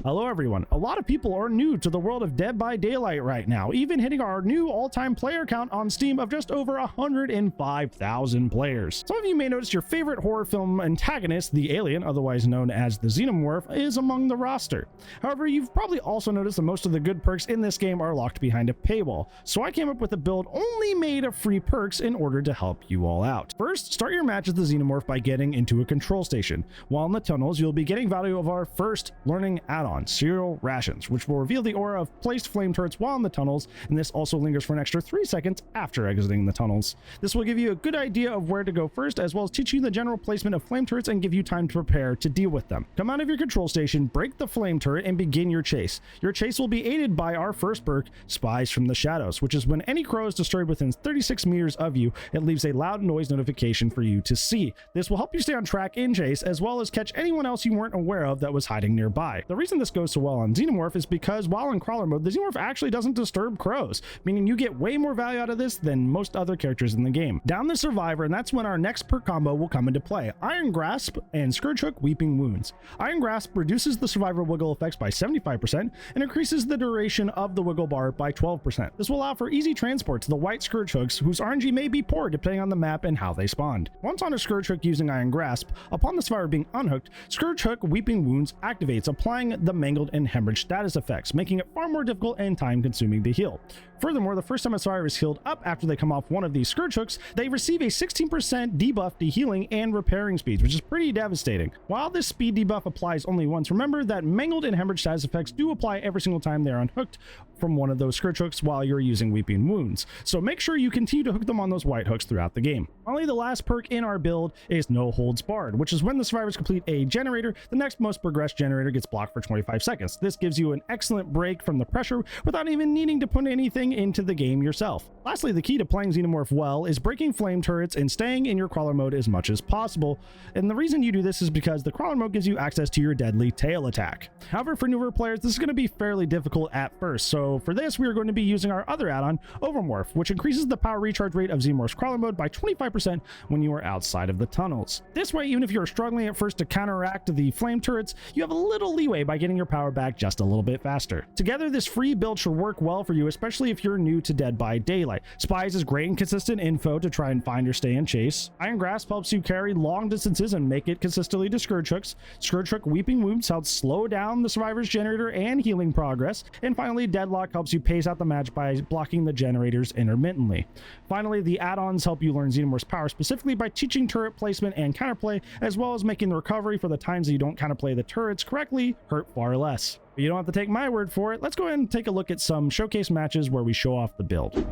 Hello everyone. A lot of people are new to the world of Dead by Daylight right now, even hitting our new all-time player count on Steam of just over 105,000 players. Some of you may notice your favorite horror film antagonist, the alien, otherwise known as the XENOMORPH, is among the roster. However, you've probably also noticed that most of the good perks in this game are locked behind a paywall, so I came up with a build only made of free perks in order to help you all out. First, start your match as the XENOMORPH by getting into a control station. While in the tunnels, you'll be getting value of our first learning add-on, Serial Rations, which will reveal the aura of placed flame turrets while in the tunnels, and this also lingers for an extra 3 seconds after exiting the tunnels. This will give you a good idea of where to go first, as well as teach you the general placement of flame turrets and give you time to prepare to deal with them. Come out of your control station, break the flame turret, and begin your chase. Your chase will be aided by our first perk, Spies from the Shadows, which is when any crow is destroyed within 36 meters of you, it leaves a loud noise notification for you to see. This will help you stay on track in chase, as well as catch anyone else you weren't aware of that was hiding nearby. The reason this goes so well on XENOMORPH is because while in crawler mode, the XENOMORPH actually doesn't disturb crows, meaning you get way more value out of this than most other characters in the game. Down the survivor, and that's when our next perk combo will come into play. Iron Grasp and Scourge Hook Weeping Wounds. Iron Grasp reduces the survivor wiggle effects by 75% and increases the duration of the wiggle bar by 12%. This will allow for easy transport to the white Scourge Hooks, whose RNG may be poor depending on the map and how they spawned. Once on a Scourge Hook using Iron Grasp, upon the survivor being unhooked, Scourge Hook Weeping Wounds activates, applying the mangled and hemorrhage status effects, making it far more difficult and time consuming to heal. Furthermore, the first time a survivor is healed up after they come off one of these Scourge Hooks, they receive a 16% debuff to healing and repairing speeds, which is pretty devastating. While this speed debuff applies only once, remember that mangled and hemorrhage status effects do apply every single time they're unhooked from one of those Scourge Hooks while you're using Weeping Wounds, so make sure you continue to hook them on those white hooks throughout the game. Finally, the last perk in our build is No Holds Barred, which is when the survivors complete a generator, the next most progressed generator gets blocked for 25 seconds. This gives you an excellent break from the pressure without even needing to put anything into the game yourself. Lastly, the key to playing XENOMORPH well is breaking flame turrets and staying in your crawler mode as much as possible, and the reason you do this is because the crawler mode gives you access to your deadly tail attack. However, for newer players, this is going to be fairly difficult at first, so for this we are going to be using our other add-on, Overmorph, which increases the power recharge rate of XENOMORPH's crawler mode by 25% when you are outside of the tunnels. This way, even if you're struggling at first to counteract the flame turrets, you have a little leeway by getting your power back just a little bit faster. Together, this free build should work well for you, especially if you're new to Dead by Daylight. Spies is great and consistent info to try and find or stay in chase. Iron Grasp helps you carry long distances and make it consistently to Scourge Hooks. Scourge Hook Weeping Wounds helps slow down the survivor's generator and healing progress. And finally, Deadlock helps you pace out the match by blocking the generators intermittently. Finally, the add-ons help you learn XENOMORPH's power specifically by teaching turret placement and counterplay, as well as making the recovery for the times that you don't counterplay the turrets correctly hurt far less. But you don't have to take my word for it. Let's go ahead and take a look at some showcase matches where we show off the build.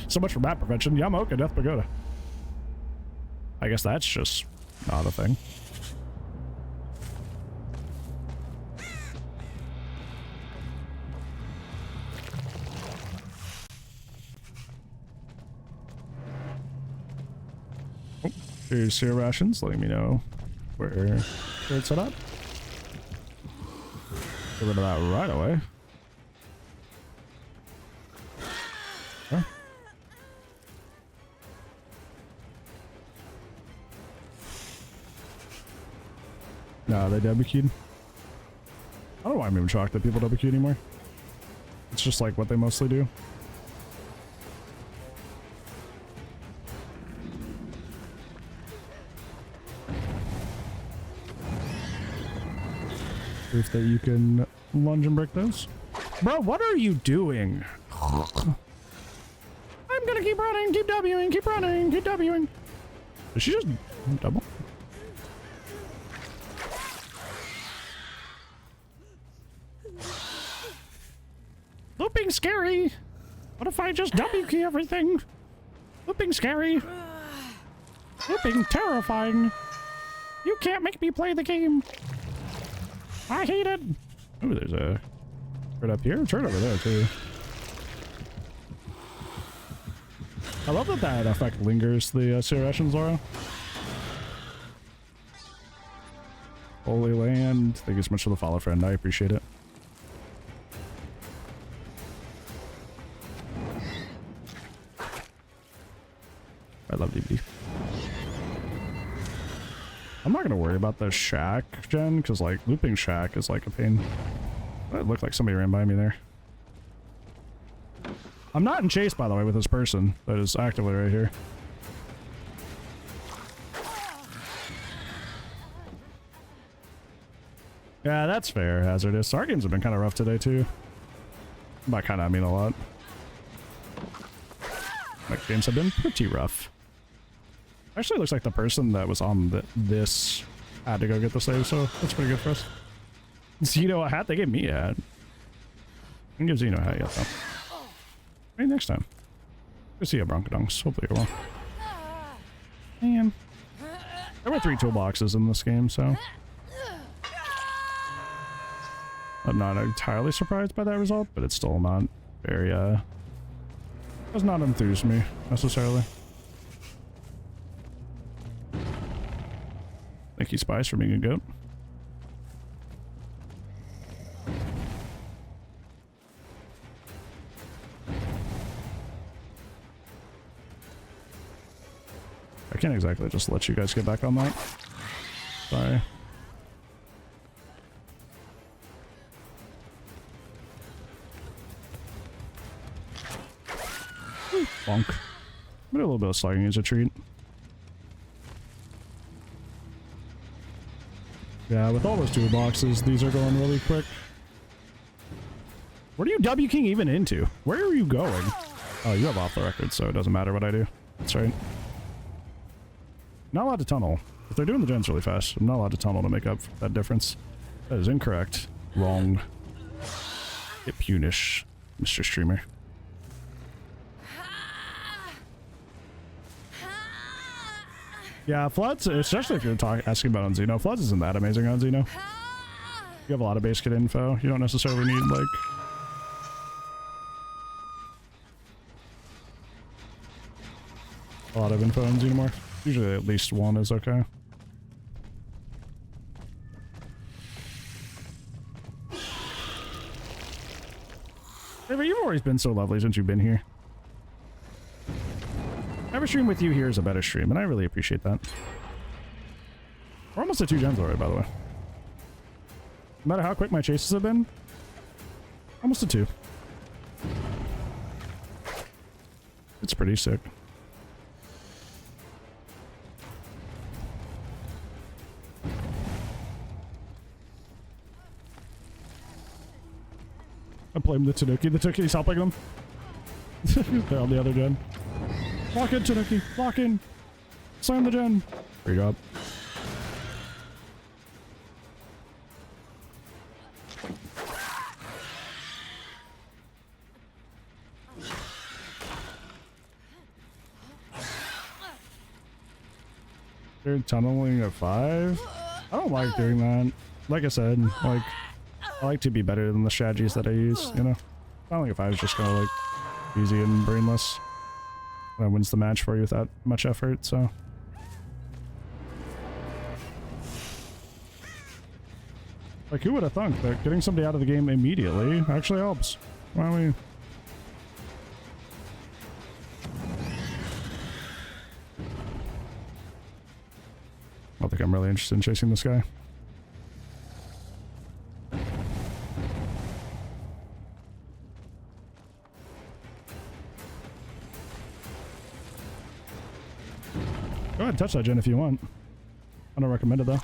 So much for map prevention. Yamaoka Death Pagoda. I guess that's just not a thing. Oh, here's Serial Rations letting me know where it's set up. Get rid of that right away. Okay. Nah, they WQ'd. I don't know why I'm even shocked that people WQ anymore. It's just like what they mostly do. Proof that you can lunge and break those. Bro, what are you doing? I'm gonna keep running, keep Wing, keep running, keep Wing. Did she just double? Looping scary. What if I just W key everything? Looping scary. Looping terrifying. You can't make me play the game. I hate it. Oh, there's a turret up here, turret over there too. I love that that effect lingers the Serial Rations aura. Holy Land. Thank you so much for the follow, friend. I appreciate it. I love DVD. I'm not gonna worry about the shack gen, because like looping shack is like a pain. It looked like somebody ran by me there. I'm not in chase, by the way, with this person that is actively right here. Yeah, that's fair, Hazardous. Our games have been kind of rough today, too. By kind of, I mean a lot. My games have been pretty rough. Actually, it looks like the person that was on this had to go get the save, so that's pretty good for us. Xeno a hat? They gave me a hat. I can give Xeno a hat yet, though. Maybe next time. Good see you, Broncodonks. Hopefully you're well. Man. There were 3 toolboxes in this game, so... I'm not entirely surprised by that result, but it's still not very, does not enthuse me, necessarily. Thank you, Spice, for being a goat. I can't exactly just let you guys get back on that. Sorry. Bonk. But a little bit of slugging is a treat. Yeah, with all those toolboxes, these are going really quick. Where do you W King even into? Where are you going? Oh, you have off the record, so it doesn't matter what I do. That's right. Not allowed to tunnel. If they're doing the gens really fast, I'm not allowed to tunnel to make up for that difference. That is incorrect. Wrong. Get punish, Mr. Streamer. Yeah, Floods, especially if you're asking about on Xeno, Floods isn't that amazing on Xeno. You have a lot of base kit info. You don't necessarily need, like... a lot of info on Xenomorph. Usually at least one is okay. Hey, but you've always been so lovely since you've been here. Every stream with you here is a better stream, and I really appreciate that. We're almost at 2 gens already, by the way. No matter how quick my chases have been, almost at 2. It's pretty sick. I'm playing the Tanuki. The Tanuki's helping them. They're on the other gen. Lock in, Tanuki. Lock in. Slam the gen. Great job. They're tunneling at 5? I don't like doing that. Like I said, like, I like to be better than the strategies that I use, you know? Tunneling at 5 is just kind of like easy and brainless. That wins the match for you without much effort, so. Like, who would have thunk that getting somebody out of the game immediately actually helps? Why don't we... I don't think I'm really interested in chasing this guy. Go ahead and touch that gen if you want. I don't recommend it though.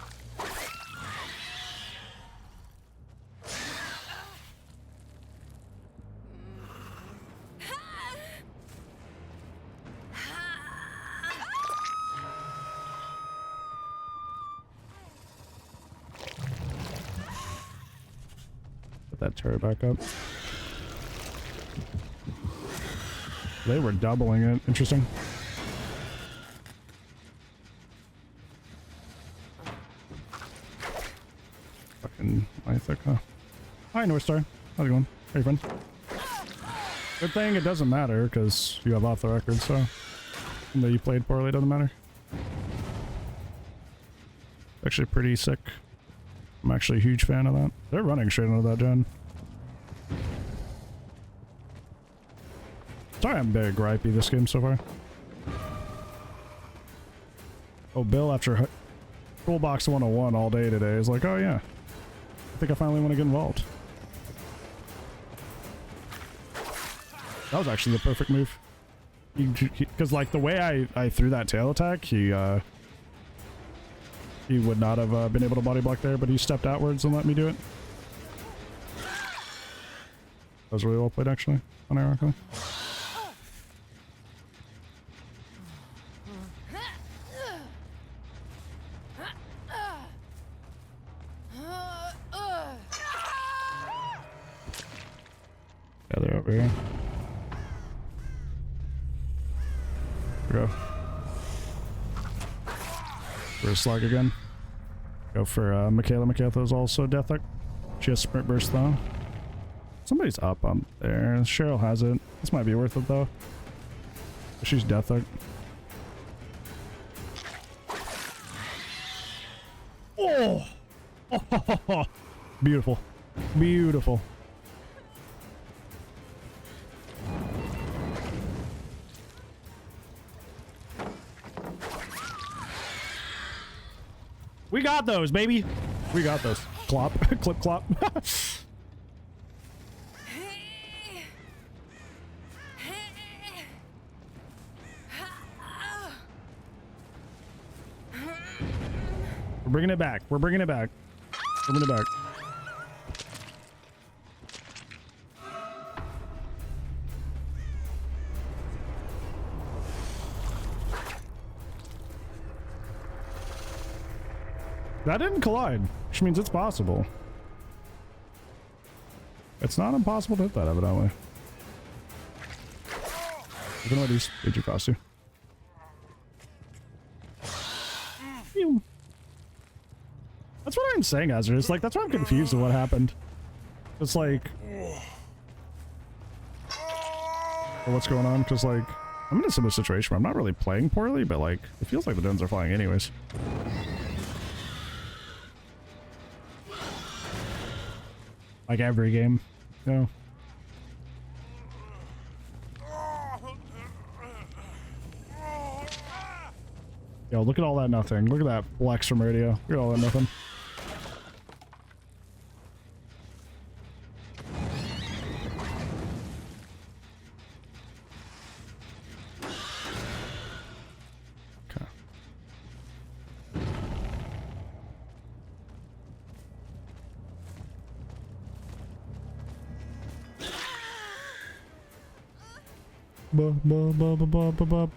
Put that turret back up. They were doubling it. Interesting. Huh? Hi, North Star. How's it going? How you, friend? Good thing it doesn't matter because you have off the record, so that you played poorly doesn't matter. Actually, pretty sick. I'm actually a huge fan of that. They're running straight into that gen. Sorry, I'm very gripey this game so far. Oh, Bill after Toolbox 101 all day today. It's like, oh yeah, I think I finally want to get involved. That was actually the perfect move. Because like the way I threw that tail attack, he would not have been able to body block there, but he stepped outwards and let me do it. That was really well played, actually, unironically. Yeah, they're over here. Go. For a slug again. Go for Michaela. Michaela's also death hook. She has sprint burst though. Somebody's up on there. Cheryl has it. This might be worth it though. She's death hook. Oh! Oh! Beautiful. Beautiful. We got those, baby. We got those. Clop. Clip clop. We're bringing it back. We're bringing it back. We're bringing it back. That didn't collide, which means it's possible. It's not impossible to hit that, evidently. You can already did you cost you. That's what I'm saying, Azure. It's like, that's why I'm confused with what happened. It's like... what's going on? Because, like, I'm in a similar situation where I'm not really playing poorly, but, like, it feels like the Duns are flying anyways. Like every game, you know. Yo, look at all that nothing. Look at that flex from radio. Look at all that nothing. Okay. Ba.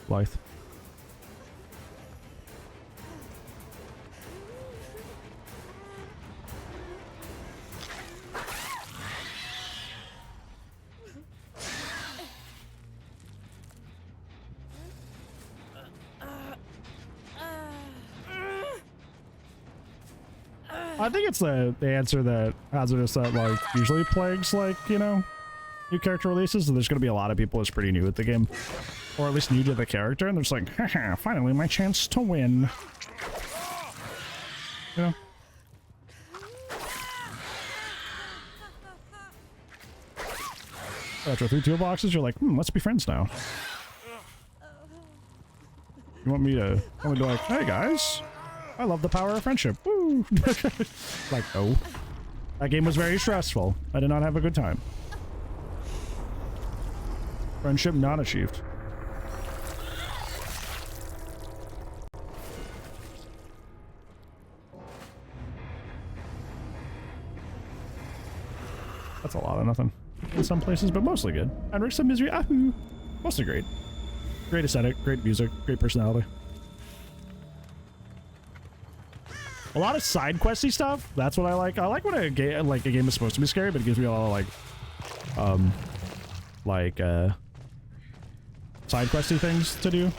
Blythe. I think it's the answer that Hazardous that like usually plagues like, you know, new character releases. And there's going to be a lot of people that's pretty new at the game, or at least new to the character, and they're just like, haha, finally my chance to win. You know? After 3 toolboxes, you're like, let's be friends now. You want me to be like, hey guys, I love the power of friendship. Woo! Like, oh. That game was very stressful. I did not have a good time. Friendship not achieved. That's a lot of nothing in some places, but mostly good. And Rick's of Misery, ahoo! Mostly great. Great aesthetic, great music, great personality. A lot of side questy stuff. That's what I like. I like when a game is supposed to be scary, but it gives me a lot of side questy things to do.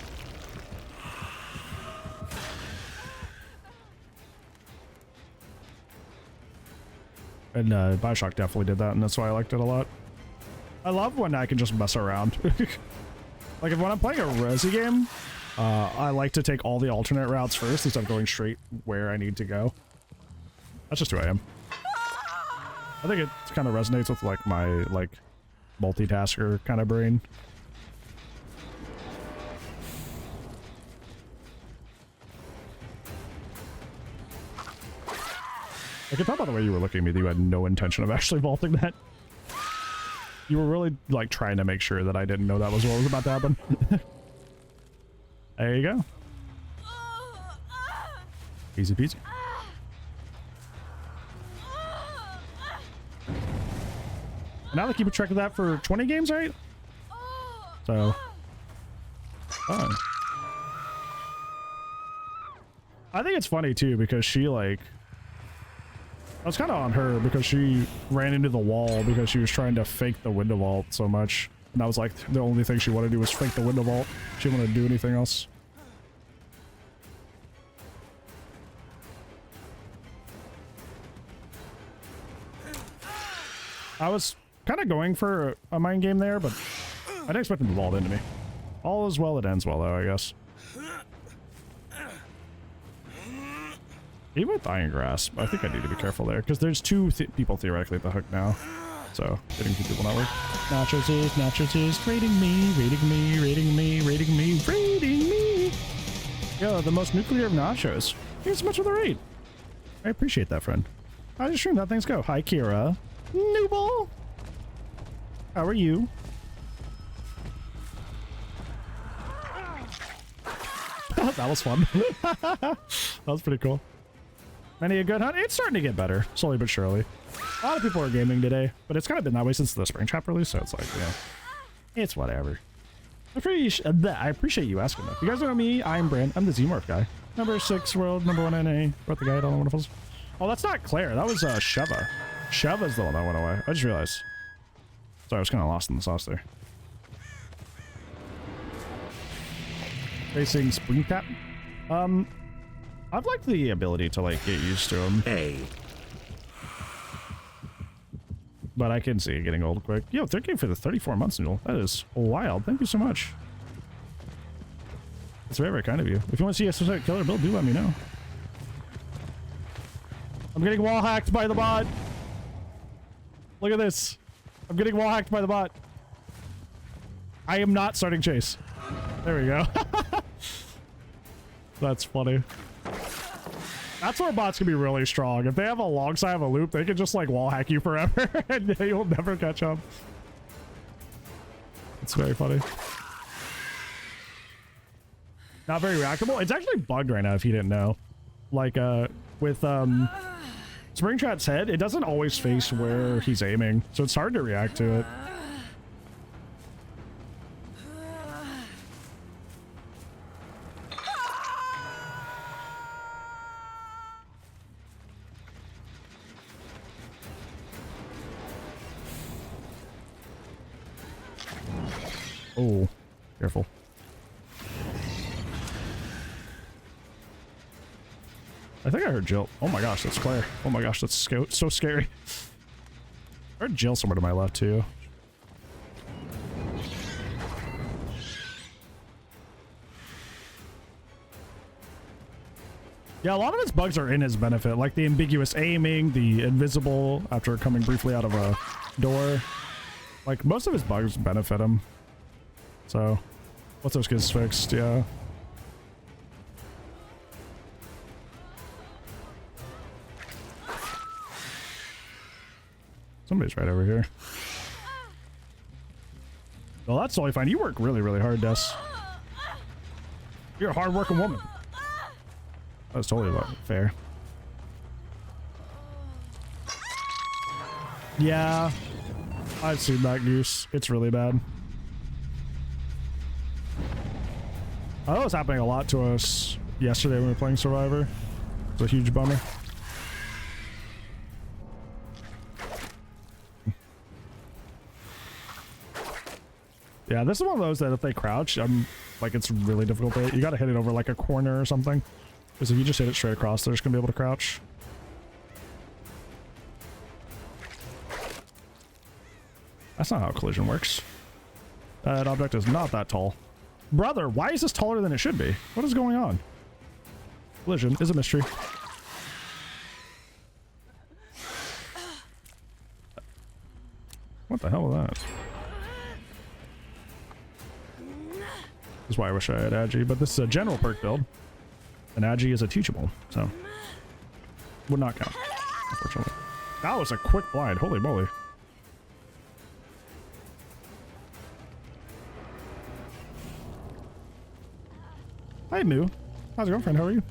And Bioshock definitely did that, and that's why I liked it a lot. I love when I can just mess around. Like when I'm playing a Resi game, I like to take all the alternate routes first instead of going straight where I need to go. That's just who I am. I think it kind of resonates with like my like multitasker kind of brain. I can tell by the way you were looking at me that you had no intention of actually vaulting that. You were really like trying to make sure that I didn't know that was what was about to happen. There you go. Easy peasy. And now they keep a track of that for 20 games, right? So, fun. I think it's funny too because she like, I was kind of on her because she ran into the wall because she was trying to fake the window vault so much. And that was like the only thing she wanted to do was fake the window vault. She didn't want to do anything else. I was kind of going for a mind game there, but I didn't expect him to vault into me. All is well that ends well, though, I guess. Even with Iron Grasp, I think I need to be careful there, because there's two people theoretically at the hook now. So, getting two people not work. Nachos is raiding me, raiding me, raiding me, raiding me, raiding me. Yo, the most nuclear of nachos. Here's so much of the raid. I appreciate that, friend. I just streamed how things go. Hi, Kira. Nooble. How are you? That was fun. That was pretty cool. Many a good hunt. It's starting to get better, slowly but surely. A lot of people are gaming today, but it's kind of been that way since the Springtrap release, so it's like, you know, it's whatever. I appreciate you asking that. You guys know me, I'm Brand. I'm the XENOMORPH guy. Number 6 world, number 1 NA. Brought the guide, all the wonderfuls. Oh, that's not Claire. That was Sheva. Sheva's the one that went away. I just realized. Sorry, I was kind of lost in the sauce there. Facing Springtrap. I've liked the ability to like get used to him. Hey. But I can see it getting old quick. Yo, thank you for the 34 months, Noodle. That is wild. Thank you so much. It's very, very kind of you. If you want to see a specific killer build, do let me know. I'm getting wall hacked by the bot. Look at this. I'm getting wall hacked by the bot. I am not starting chase. There we go. That's funny. That's where bots can be really strong. If they have a long side of a loop, they can just like wall hack you forever and you'll never catch up. It's very funny. Not very reactable. It's actually bugged right now if you didn't know. Like with Springtrap's head, it doesn't always face where he's aiming, so it's hard to react to it. Oh, careful. I think I heard Jill. Oh my gosh, that's Claire. Oh my gosh, that's so scary. I heard Jill somewhere to my left too. Yeah, a lot of his bugs are in his benefit, like the ambiguous aiming, the invisible after coming briefly out of a door. Like, most of his bugs benefit him. So, once those kids fixed, yeah. Somebody's right over here. Well, that's totally fine. You work really, really hard, Des. You're a hard-working woman. That's totally fair. Yeah, I've seen that goose. It's really bad. That was happening a lot to us yesterday when we were playing Survivor. It's a huge bummer. Yeah, this is one of those that if they crouch, like it's really difficult to, you gotta hit it over like a corner or something. Because if you just hit it straight across, they're just gonna be able to crouch. That's not how collision works. That object is not that tall. Brother, why is this taller than it should be? What is going on? Collision is a mystery. What the hell was that? That's why I wish I had Agi, but this is a general perk build, and Agi is a teachable, so would not count, unfortunately. That was a quick blind, holy moly. Hi Moo, how's it going, friend? How are you?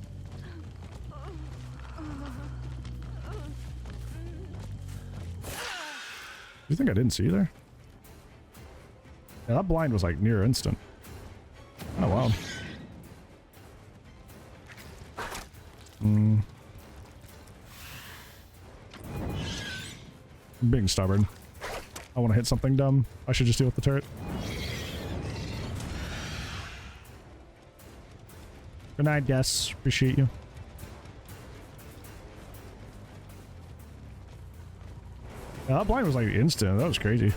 You think I didn't see you there? Yeah, that blind was like near instant. Oh wow. I'm being stubborn. I want to hit something dumb. I should just deal with the turret. Good night, guess. Appreciate you. Yeah, that blind was like instant. That was crazy.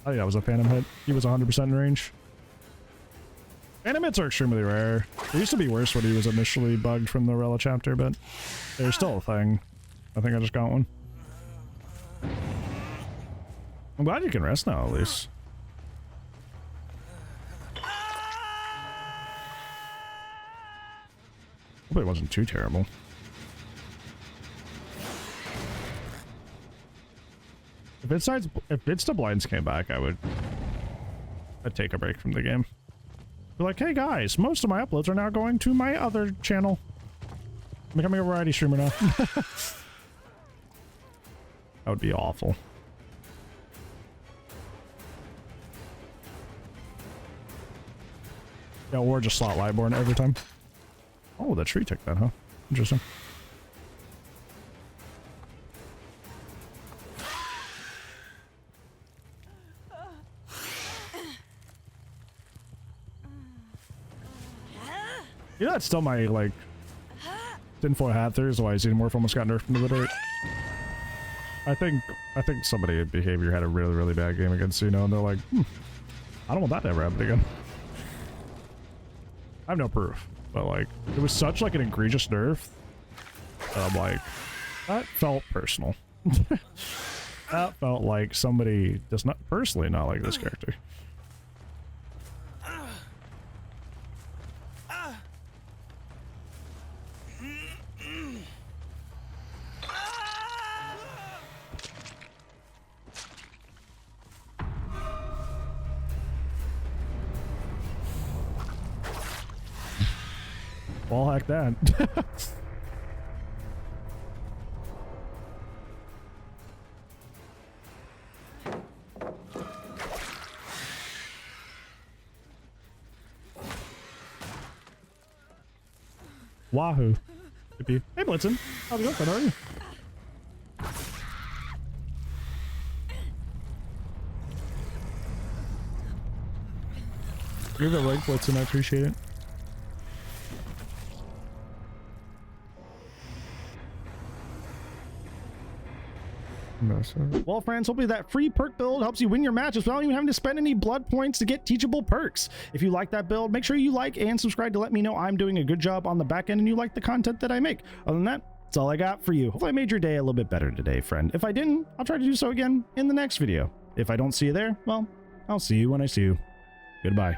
Oh yeah, it was a phantom hit. He was 100% in range. Phantom hits are extremely rare. It used to be worse when he was initially bugged from the Rella chapter, but they're still a thing. I think I just got one. I'm glad you can rest now, at least. Hope it wasn't too terrible. If it's the blinds came back, I'd take a break from the game. Be like, hey guys, most of my uploads are now going to my other channel. I'm becoming a variety streamer now. That would be awful. Yeah, or just slot Lightborn every time. Oh, the tree took that, huh? Interesting. Yeah, that's still my, like, tinfoil hat theory is why Xenomorph almost got nerfed into the dirt. I think somebody in behavior had a really, really bad game against Xeno, and they're like, I don't want that to ever happen again. I have no proof, but, like, it was such, like, an egregious nerf that I'm like, that felt personal. That felt like somebody does not personally not like this character. Wall hack that. Wahoo. Hey Blitzen, how's it going? How are you? You're the right Blitzen, I appreciate it. Well, friends, hopefully that free perk build helps you win your matches without even having to spend any blood points to get teachable perks. If you like that build, make sure you like and subscribe to let me know I'm doing a good job on the back end and you like the content that I make. Other than that, that's all I got for you. Hopefully I made your day a little bit better today, friend. If I didn't, I'll try to do so again in the next video. If I don't see you there, well, I'll see you when I see you. Goodbye.